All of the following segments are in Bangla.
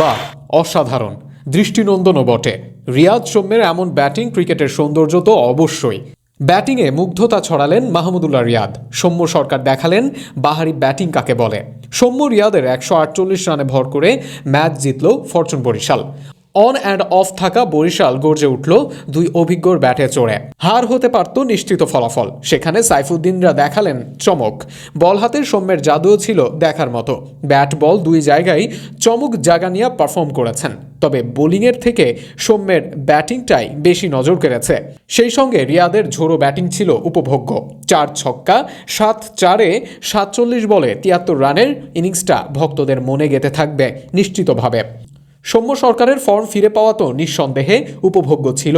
বাহ, অসাধারণ, দৃষ্টিনন্দনও বটে। রিয়াদ সৌম্যের এমন ব্যাটিং ক্রিকেটের সৌন্দর্য তো অবশ্যই। ব্যাটিংয়ে মুগ্ধতা ছড়ালেন মাহমুদুল্লাহ রিয়াদ। সৌম্য সরকার দেখালেন বাহারি ব্যাটিং কাকে বলে। সৌম্য রিয়াদের 148 রানে ভর করে ম্যাচ জিতল fortune Barishal. On and off থাকা বরিশাল গর্জে উঠল দুই অভিজ্ঞর ব্যাটে চড়ে। হার হতে পারত নিশ্চিত ফলাফল, সেখানে সাইফুদ্দিনরা দেখালেন চমক। বল হাতে সৌম্যের জাদুও ছিল দেখার মতো। ব্যাট বল দুই জায়গায় চমক জাগানিয়া পারফর্ম করেছেন। তবে বোলিংয়ের থেকে সৌম্যের ব্যাটিংটাই বেশি নজর কেড়েছে। সেই সঙ্গে রিয়াদের ঝোড়ো ব্যাটিং ছিল উপভোগ্য। 4 ছক্কা 7-4-এ 47 বলে 73 রানের ইনিংসটা ভক্তদের মনে গেঁথে থাকবে নিশ্চিতভাবে। সৌম্য সরকারের ফর্ম ফিরে পাওয়া তো নিঃসন্দেহে উপভোগ্য ছিল।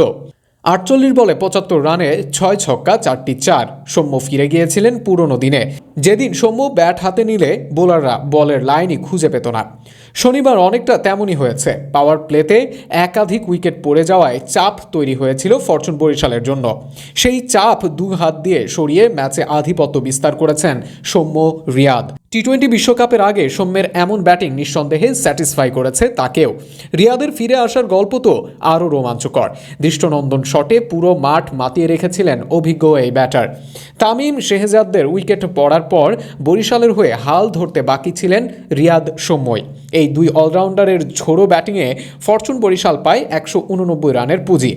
48 বলে 75 রানে 6 ছক্কা 4টি 4। সৌম্য ফিরে গিয়েছিলেন পুরনো দিনে, যেদিন সৌম্য ব্যাট হাতে নিলে বোলাররা বলের লাইনই খুঁজে পেত না। শনিবার অনেকটা তেমনই হয়েছে। পাওয়ার প্লেতে একাধিক উইকেট পড়ে যাওয়ায় চাপ তৈরি হয়েছিল ফরচুন বরিশালের জন্য। সেই চাপ দু হাত দিয়ে সরিয়ে ম্যাচে আধিপত্য বিস্তার করেছেন সৌম্য রিয়াদ। টি-20 বিশ্বকাপের আগে সৌম্যের এমন ব্যাটিং নিঃসন্দেহে স্যাটিসফাই করেছে তাকেও। রিয়াদের ফিরে আসার গল্প তো আরও রোমাঞ্চকর। দৃষ্টনন্দন শটে পুরো মাঠ মাতিয়ে রেখেছিলেন অভিজ্ঞ এই ব্যাটার। তামিম শেহজাদদের উইকেট পড়ার পর বরিশালের হয়ে হাল ধরতে বাকি ছিলেন রিয়াদ সৌম্যই। এই দুই অলরাউন্ডারের ঝোড়ো ব্যাটিংয়ে ফরচুন বরিশাল পায় 189 রানের পুঁজি।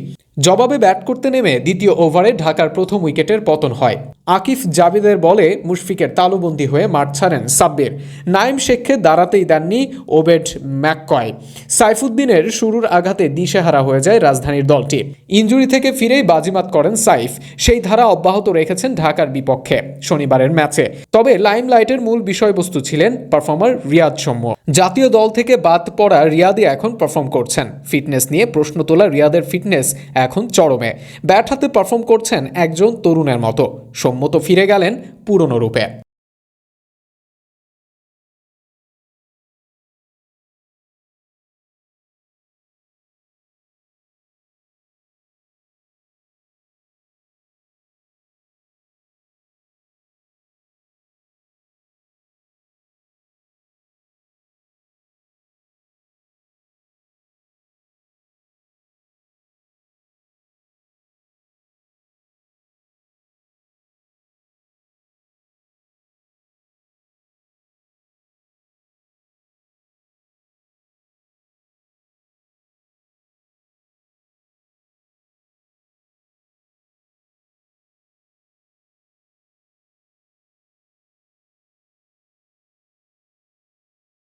জবাবে ব্যাট করতে নেমে দ্বিতীয় ওভারে ঢাকার প্রথম উইকেটের পতন হয়। আকিফ জাভেদের বলে মুশফিকের তালুবন্দী হয়ে মাঠ ছাড়েন সাব্বির। নাইম শেখকে দাঁড়াতেই দেননি ওবেড ম্যাককয়। সাইফুদ্দিনের শুরুর আঘাতে দিশেহারা হয়ে যায় রাজধানীর দলটি। ইনজুরি থেকে ফিরেই বাজিমাত করেন সাইফ। সেই ধারা অব্যাহত রেখেছেন ঢাকার বিপক্ষে শনিবারের ম্যাচে। তবে লাইমলাইটের মূল বিষয়বস্তু ছিলেন পারফর্মার রিয়াদ সৌম্য। জাতীয় দল থেকে বাদ পড়া রিয়াদই এখন পারফর্ম করছেন। ফিটনেস নিয়ে প্রশ্ন তোলা রিয়াদের ফিটনেস এখন চরমে। ব্যাট হাতে পারফর্ম করছেন একজন তরুণের মতো। সৌম্য তো ফিরে গেলেন পুরনো রূপে।